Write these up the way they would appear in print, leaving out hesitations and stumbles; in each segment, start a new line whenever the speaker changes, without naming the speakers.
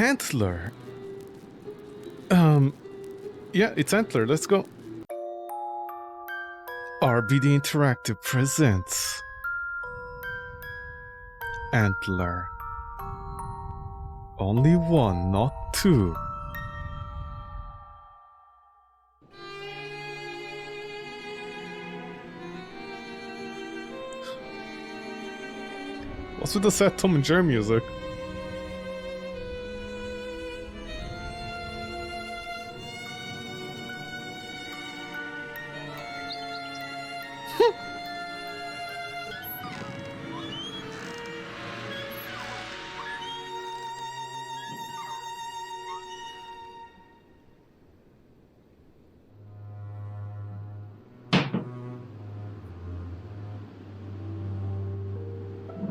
Antler. Yeah, it's Antler. Let's go. RBD Interactive presents Antler. Only one, not two. What's with the sad Tom and Jerry music?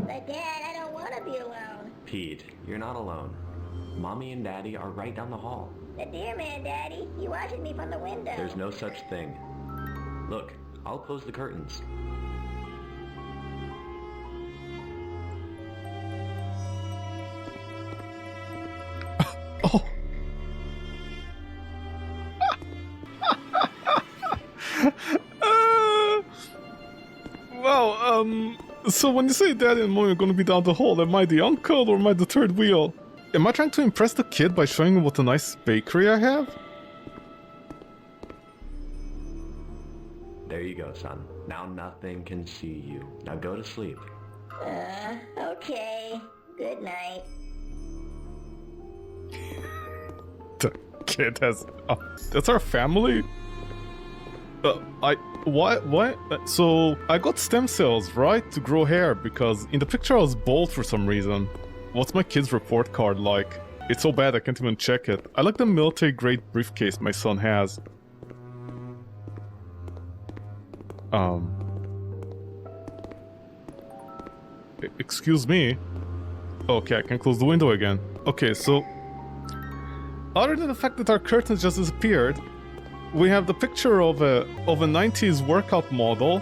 But Dad, I don't want to be alone.
Pete, you're not alone. Mommy and Daddy are right down the hall.
The dear man, Daddy, he watches me from the window.
There's no such thing. Look, I'll close the curtains.
Oh. Well, so when you say Daddy and Mommy are gonna be down the hall, am I the uncle or am I the third wheel? Am I trying to impress the kid by showing him what a nice bakery I have?
There you go, son. Now nothing can see you. Now go to sleep.
Okay. Good night.
The kid has... that's our family? What? So, I got stem cells, right? To grow hair, because in the picture I was bald for some reason. What's my kid's report card like? It's so bad I can't even check it. I like the military-grade briefcase my son has. Excuse me? Okay, I can close the window again. Okay, so... other than the fact that our curtains just disappeared, we have the picture of a 90s workout model.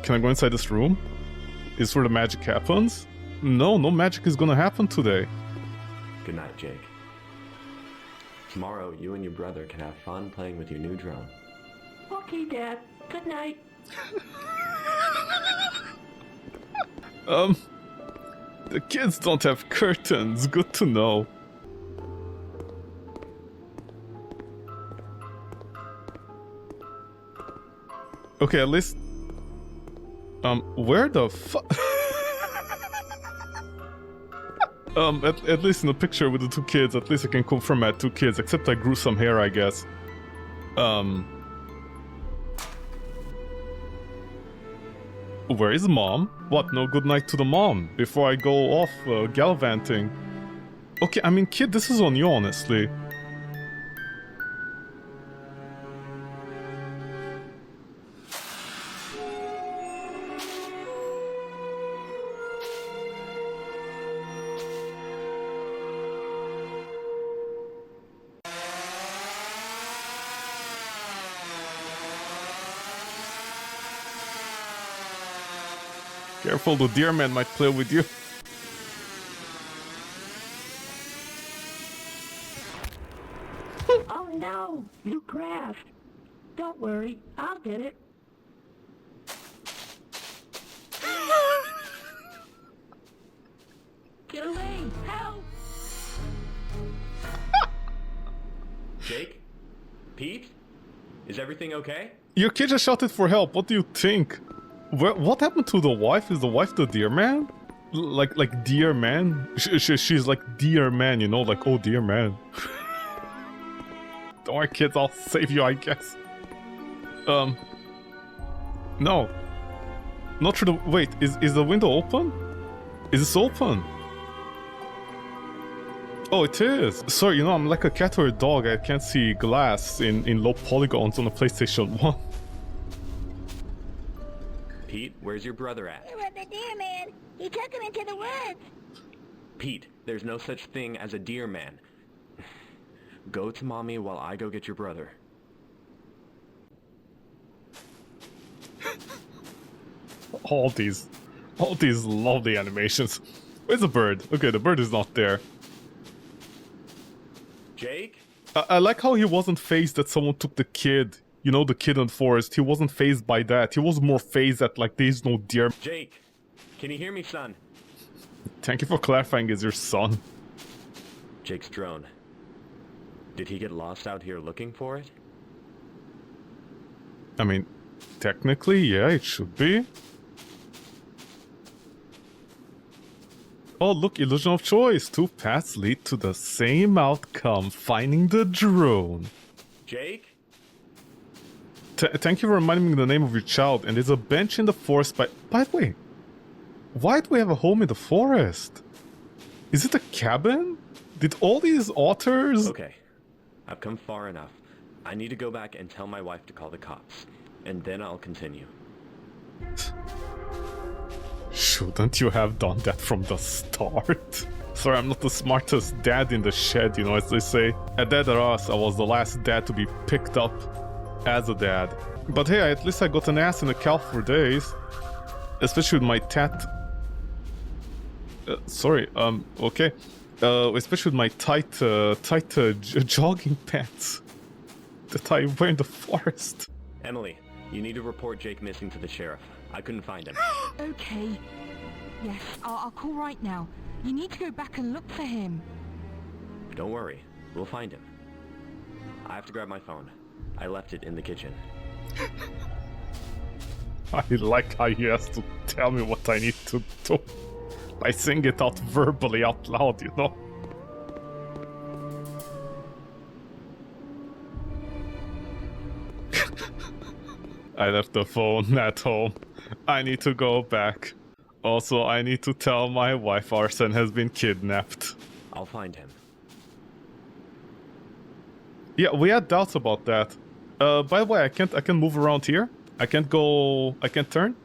Can I go inside this room? Is where the magic happens? No magic is gonna happen today.
Good night, Jake. Tomorrow, you and your brother can have fun playing with your new drone.
Okay, Dad. Good night.
The kids don't have curtains. Good to know. Okay, at least... where the fuck... at least in the picture with the two kids, at least I can confirm I had two kids, except I grew some hair, I guess. Where is Mom? What, no good night to the mom, before I go off, gallivanting? Okay, I mean, kid, this is on you, honestly. Careful, the deer man might play with you.
Oh no, you crashed. Don't worry, I'll get it. Get away! Help!
Jake? Pete? Is everything okay?
Your kid just shouted for help, what do you think? What happened to the wife? Is the wife the dear man? Like dear man? She's like dear man, you know, like oh dear man. Don't worry kids, I'll save you I guess. No. Not through the... wait, is the window open? Is this open? Oh, it is! Sorry, you know, I'm like a cat or a dog, I can't see glass in low polygons on the PlayStation 1.
Pete, where's your brother at?
It was the dear man. He took him into the woods.
Pete, there's no such thing as a deer man. Go to Mommy while I go get your brother.
All these lovely animations. Where's the bird? Okay, the bird is not there.
Jake?
I like how he wasn't fazed that someone took the kid. You know, the kid in the forest. He wasn't fazed by that. He was more fazed that, like, there's no deer.
Jake, can you hear me, son?
Thank you for clarifying, is your son.
Jake's drone. Did he get lost out here looking for it?
I mean, technically, yeah, it should be. Oh, look, illusion of choice. Two paths lead to the same outcome, finding the drone.
Jake?
Thank you for reminding me the name of your child. And there's a bench in the forest by the way, why do we have a home in the forest? Is it a cabin? Did all these otters...
Okay, I've come far enough. I need to go back and tell my wife to call the cops. And then I'll continue.
Shouldn't you have done that from the start? Sorry, I'm not the smartest dad in the shed, you know, as they say. At Dad or Us, I was the last dad to be picked up as a dad. But hey, at least I got an ass and a cow for days. Especially with my okay. Especially with my tight jogging pants that I wear in the forest.
Emily, you need to report Jake missing to the sheriff. I couldn't find him.
Okay. Yes, I'll call right now. You need to go back and look for him.
Don't worry, we'll find him. I have to grab my phone. I left it in the kitchen.
I like how he has to tell me what I need to do. I sing it out verbally out loud, you know? I left the phone at home. I need to go back. Also, I need to tell my wife our son has been kidnapped.
I'll find him.
Yeah, we had doubts about that. By the way, I can move around here. I can't turn.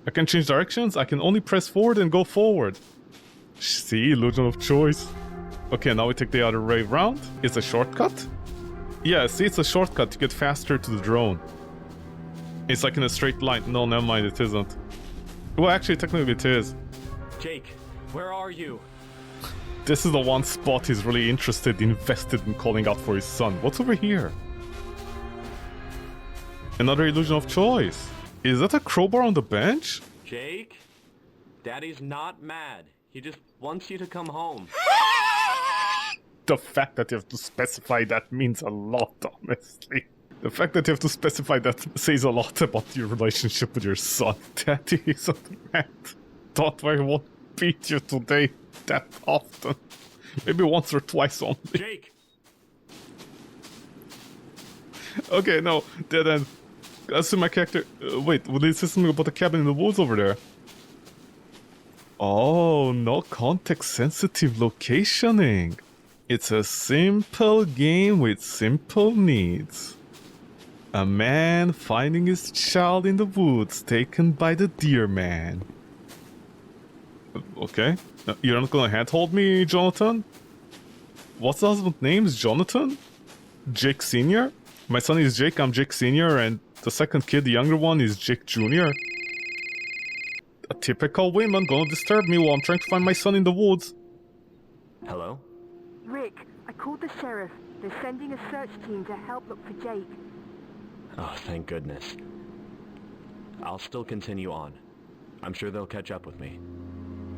I can change directions. I can only press forward and go forward. See, illusion of choice. Okay, now we take the other way around. It's a shortcut. Yeah, see, it's a shortcut to get faster to the drone. It's like in a straight line. No, never mind, it isn't. Well, actually, technically it is.
Jake, where are you?
This is the one spot he's really invested in calling out for his son. What's over here? Another illusion of choice. Is that a crowbar on the bench?
Jake? Daddy's not mad. He just wants you to come home.
The fact that you have to specify that means a lot, honestly. The fact that you have to specify that says a lot about your relationship with your son. Daddy isn't mad. Don't worry, I won't beat you today that often. Maybe once or twice only.
Jake!
Okay, no, dead end. Let's see my character. Wait, will they say something about the cabin in the woods over there? Oh, no context-sensitive locationing. It's a simple game with simple needs. A man finding his child in the woods taken by the deer man. Okay. You're not gonna handhold me, Jonathan? What's the husband's name? Is Jonathan? Jake Sr.? My son is Jake, I'm Jake Sr., and the second kid, the younger one, is Jake Jr. A typical woman gonna disturb me while I'm trying to find my son in the woods.
Hello?
Rick, I called the sheriff. They're sending a search team to help look for Jake.
Oh, thank goodness. I'll still continue on. I'm sure they'll catch up with me.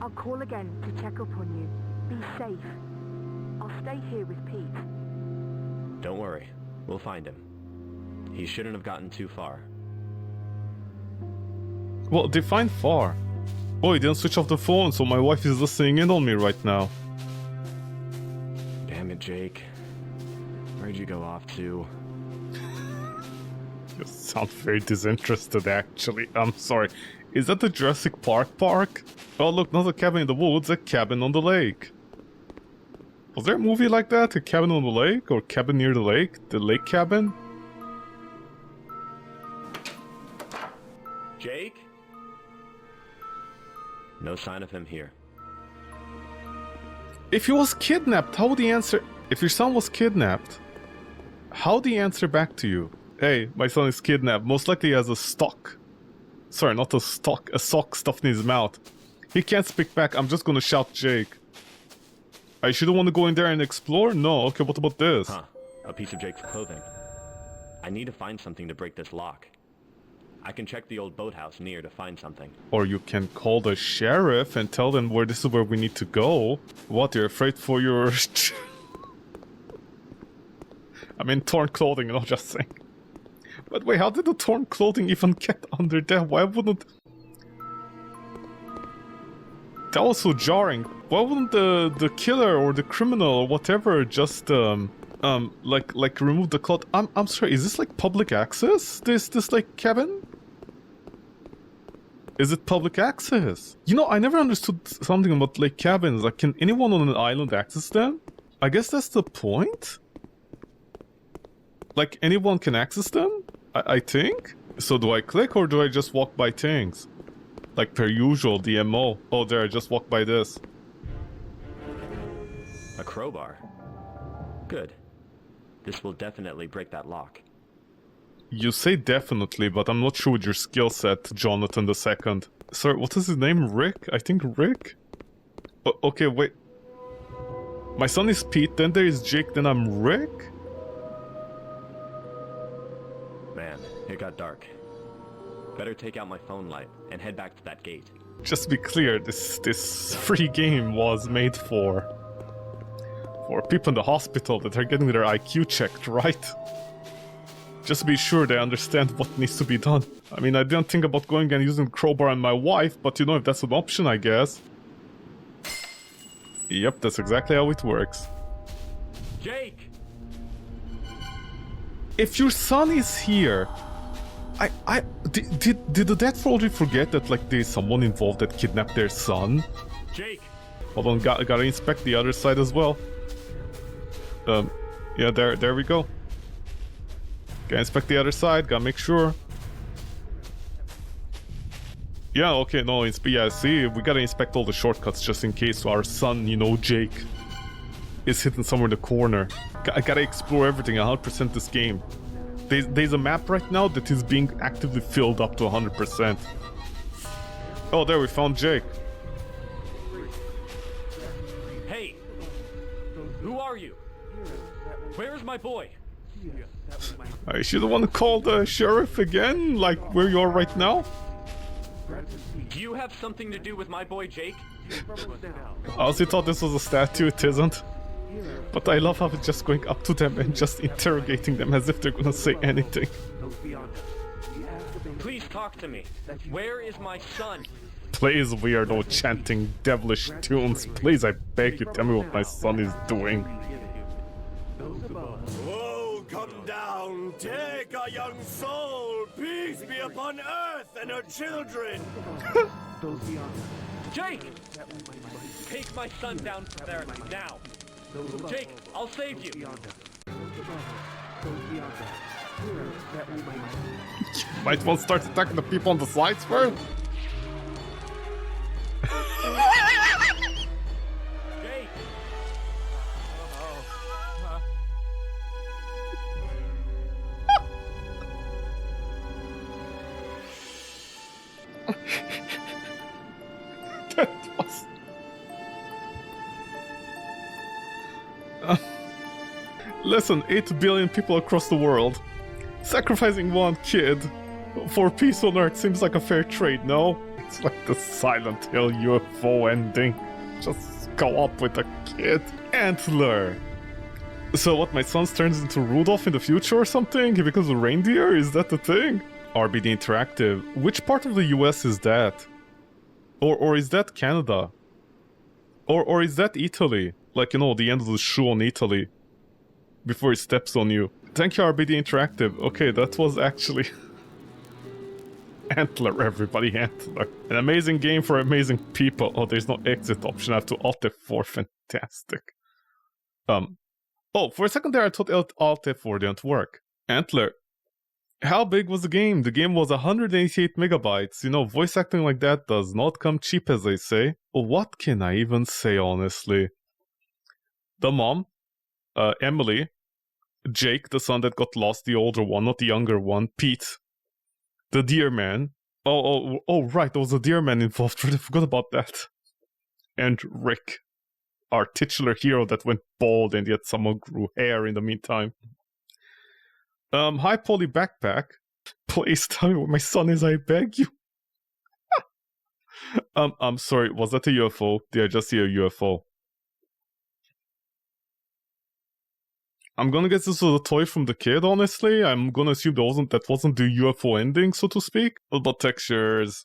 I'll call again to check up on you. Be safe. I'll stay here with Pete.
Don't worry. We'll find him. He shouldn't have gotten too far.
Well, define far. Oh, he didn't switch off the phone, so my wife is listening in on me right now.
Damn it, Jake. Where'd you go off to?
You sound very disinterested, actually. I'm sorry. Is that the Jurassic Park? Oh, look, not a cabin in the woods, a cabin on the lake. Was there a movie like that? A cabin on the lake? Or cabin near the lake? The lake cabin?
Jake? No sign of him here.
If he was kidnapped, how would he answer? If your son was kidnapped, how would he answer back to you? Hey, my son is kidnapped. Most likely he has a stock. Sorry, not a stock. A sock stuffed in his mouth. He can't speak back. I'm just gonna shout Jake. I shouldn't want to go in there and explore? No, okay, what about this?
Huh. A piece of Jake's clothing. I need to find something to break this lock. I can check the old boathouse near to find something.
Or you can call the sheriff and tell them where this is where we need to go. What, you're afraid for your... I mean, torn clothing, you know, just saying. But wait, how did the torn clothing even get under there? Why wouldn't... That was so jarring. Why wouldn't the killer or the criminal or whatever just, like remove the cloth? I'm sorry, is this like public access? This like cabin? Is it public access? You know, I never understood something about like cabins. Like, can anyone on an island access them? I guess that's the point? Like, anyone can access them? I think? So do I click or do I just walk by things? Like per usual, the MO. Oh, there, I just walked by this.
A crowbar. Good. This will definitely break that lock.
You say definitely, but I'm not sure with your skill set, Jonathan II. Sorry, what is his name? Rick? I think Rick? Okay, wait. My son is Pete, then there is Jake, then I'm Rick?
Man, it got dark. Better take out my phone light and head back to that gate.
Just to be clear, this free game was made for people in the hospital that are getting their IQ checked, right? Just to be sure they understand what needs to be done. I mean, I didn't think about going and using crowbar on my wife, but you know, if that's an option, I guess. Yep, that's exactly how it works.
Jake!
If your son is here, did the death already forget that like there's someone involved that kidnapped their son?
Jake!
Hold on, gotta inspect the other side as well. Yeah, there we go. Gotta inspect the other side, gotta make sure. Yeah, okay, no, yeah, see, we gotta inspect all the shortcuts just in case our son, you know, Jake, is hidden somewhere in the corner. I gotta explore everything, 100% this game. There's a map right now that is being actively filled up to 100%. Oh, there, we found Jake.
Hey! Who are you? Where's my boy?
I should want to call the sheriff again, like where you are right now.
Do you have something to do with my boy Jake?
I honestly thought this was a statue, it isn't. But I love how it's just going up to them and just interrogating them as if they're gonna say anything.
Please talk to me. Where is my son?
Please, weirdo chanting devilish tunes. Please, I beg you, tell me what my son is doing.
Woe come down, take our young soul, peace be upon earth and her children.
Jake! Take my son down from there now. Jake, I'll save you.
Might want to start attacking the people on the sides first?
Jake!
That was... Listen, 8 billion people across the world. Sacrificing one kid for peace on Earth seems like a fair trade, no? It's like the Silent Hill UFO ending. Just go up with a kid. Antler! So what, my son turns into Rudolph in the future or something? He becomes a reindeer? Is that the thing? RBD Interactive. Which part of the US is that? Or is that Canada? Or is that Italy? Like, you know, the end of the shoe on Italy. Before he steps on you. Thank you, RBD Interactive. Okay, that was actually... Antler, everybody, Antler. An amazing game for amazing people. Oh, there's no exit option. I have to Alt F4. Fantastic. Oh, for a second there I thought Alt F4 didn't work. Antler. How big was the game? The game was 188 megabytes. You know, voice acting like that does not come cheap, as they say. What can I even say, honestly? The mom, Emily, Jake, the son that got lost, the older one, not the younger one, Pete, the deer man. Oh, right, there was a deer man involved. I forgot about that. And Rick. our titular hero that went bald and yet someone grew hair in the meantime. Hi, Polly Backpack. Please tell me where my son is, I beg you. I'm sorry, was that a UFO? Did I just see a UFO? I'm gonna guess this was a toy from the kid, honestly. I'm gonna assume that wasn't the UFO ending, so to speak. What about textures?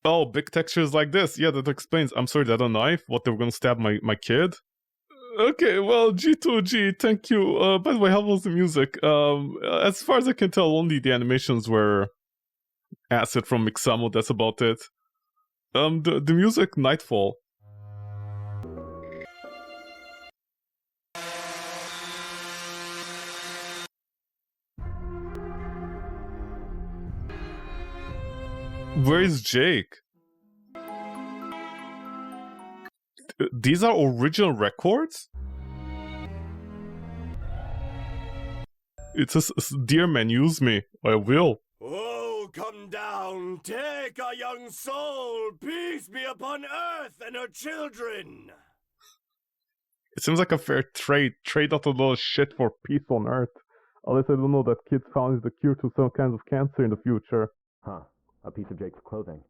Oh, big textures like this. Yeah, that explains. I'm sorry, that a knife? What, they were gonna stab my kid? Okay, well, G2G, thank you. By the way, how was the music? As far as I can tell, only the animations were acid from Mixamo, that's about it. The music, Nightfall. Where is Jake? These are original records? It says, "Dear man, use me. I will."
Oh, come down, take a young soul. Peace be upon Earth and her children.
It seems like a fair trade. Trade out a lot of shit for peace on Earth. Unless I don't know that kids found the cure to some kinds of cancer in the future.
Huh. A piece of Jake's clothing.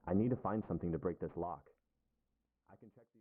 I need to find something to break this lock. I can check the